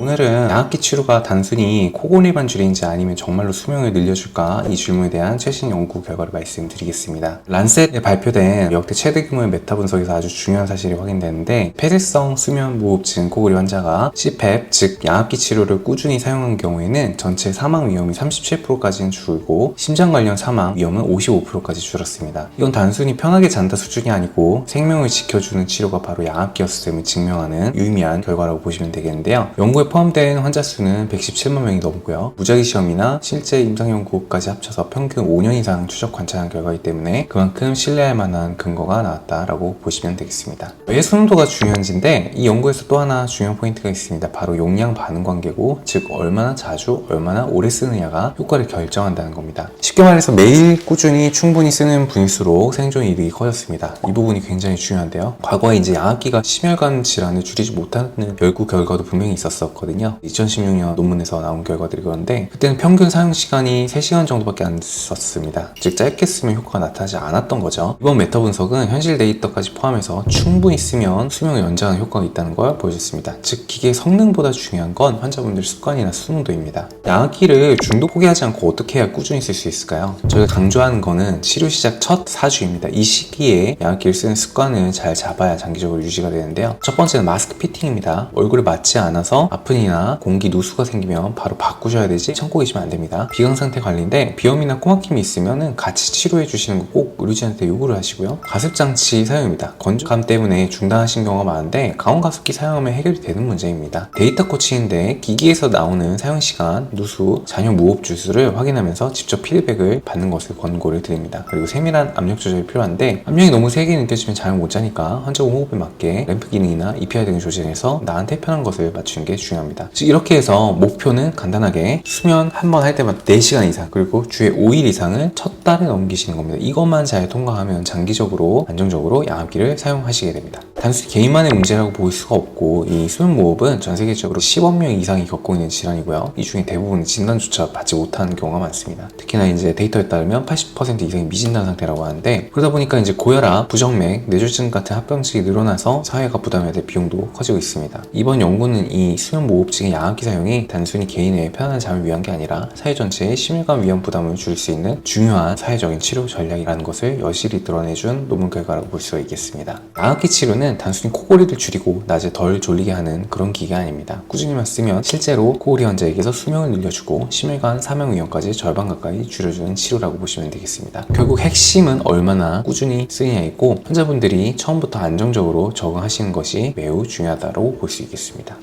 오늘은 양압기 치료가 단순히 코골이만 줄이는지 아니면 정말로 수명을 늘려줄까, 이 질문에 대한 최신 연구 결과를 말씀드리겠습니다. 란셋에 발표된 역대 최대 규모의 메타 분석에서 아주 중요한 사실이 확인되는데, 폐쇄성 수면 무호흡증 코골이 환자가 CPAP, 즉 양압기 치료를 꾸준히 사용한 경우에는 전체 사망 위험이 37%까지는 줄고 심장 관련 사망 위험은 55%까지 줄었습니다. 이건 단순히 편하게 잔다 수준이 아니고 생명을 지켜주는 치료가 바로 양압기였음을 증명하는 유의미한 결과라고 보시면 되겠는데요. 연구에 포함된 환자 수는 117만 명이 넘고요. 무작위 시험이나 실제 임상 연구까지 합쳐서 평균 5년 이상 추적 관찰한 결과이기 때문에 그만큼 신뢰할 만한 근거가 나왔다라고 보시면 되겠습니다. 왜 수능도가 중요한지인데, 이 연구에서 또 하나 중요한 포인트가 있습니다. 바로 용량 반응 관계고, 즉 얼마나 자주 얼마나 오래 쓰느냐가 효과를 결정한다는 겁니다. 쉽게 말해서 매일 꾸준히 충분히 쓰는 분일수록 생존 이득이 커졌습니다. 이 부분이 굉장히 중요한데요. 과거에 이제 양압기가 심혈관 질환을 줄이지 못하는 연구 결과도 분명히 있었거든요. 2016년 논문에서 나온 결과들이 그런데, 그때는 평균 사용 시간이 3시간 정도밖에 안 썼습니다. 즉 짧게 쓰면 효과가 나타나지 않았던 거죠. 이번 메타 분석은 현실 데이터까지 포함해서 충분히 쓰면 수명을 연장하는 효과가 있다는 걸 보여줬습니다. 즉 기계의 성능보다 중요한 건 환자분들 습관이나 수능도입니다. 양압기를 중도 포기하지 않고 어떻게 해야 꾸준히 쓸 수 있을까요? 저희가 강조하는 거는 치료 시작 첫 4주입니다. 이 시기에 양압기를 쓰는 습관을 잘 잡아야 장기적으로 유지가 되는데요. 첫 번째는 마스크 피팅입니다. 얼굴에 맞지 않아서 아픈이나 공기 누수가 생기면 바로 바꾸셔야 되지 참고 계시면 안 됩니다. 비강 상태 관리인데, 비염이나 코막힘이 있으면 같이 치료해 주시는 거 꼭 의료진한테 요구를 하시고요. 가습장치 사용입니다. 건조감 때문에 중단하신 경우가 많은데 가온가습기 사용하면 해결이 되는 문제입니다. 데이터 코칭인데, 기기에서 나오는 사용시간, 누수, 잔여 무호흡 주수를 확인하면서 직접 피드백을 받는 것을 권고를 드립니다. 그리고 세밀한 압력 조절이 필요한데, 압력이 너무 세게 느껴지면 잠을 못 자니까 환자 호흡에 맞게 램프 기능이나 EPR 등을 조절해서 나한테 편한 것을 맞추는 게 중요합니다. 즉 이렇게 해서 목표는 간단하게 수면 한 번 할 때마다 4시간 이상, 그리고 주에 5일 이상을 첫 달에 넘기시는 겁니다. 이것만 잘 통과하면 장기적으로 안정적으로 양압기를 사용하시게 됩니다. 단순히 개인만의 문제라고 볼 수가 없고, 이 수면 무호흡은 전 세계적으로 10억 명 이상이 겪고 있는 질환이고요. 이 중에 대부분은 진단조차 받지 못하는 경우가 많습니다. 특히나 이제 데이터에 따르면 80% 이상이 미진단 상태라고 하는데, 그러다 보니까 이제 고혈압, 부정맥, 뇌졸중 같은 합병증이 늘어나서 사회가 부담해야 될 비용도 커지고 있습니다. 이번 연구는 이 수면 무호흡증의 양압기 사용이 단순히 개인의 편안한 잠을 위한 게 아니라 사회 전체의 심혈관 위험 부담을 줄일 수 있는 중요한 사회적인 치료 전략이라는 것을 여실히 드러내준 논문 결과라고 볼 수가 있겠습니다. 양압기 치료는 단순히 코골이를 줄이고 낮에 덜 졸리게 하는 그런 기계가 아닙니다. 꾸준히만 쓰면 실제로 코골이 환자에게서 수명을 늘려주고 심혈관 사망 위험까지 절반 가까이 줄여주는 치료라고 보시면 되겠습니다. 결국 핵심은 얼마나 꾸준히 쓰느냐이고, 환자분들이 처음부터 안정적으로 적응하시는 것이 매우 중요하다고 볼 수 있겠습니다.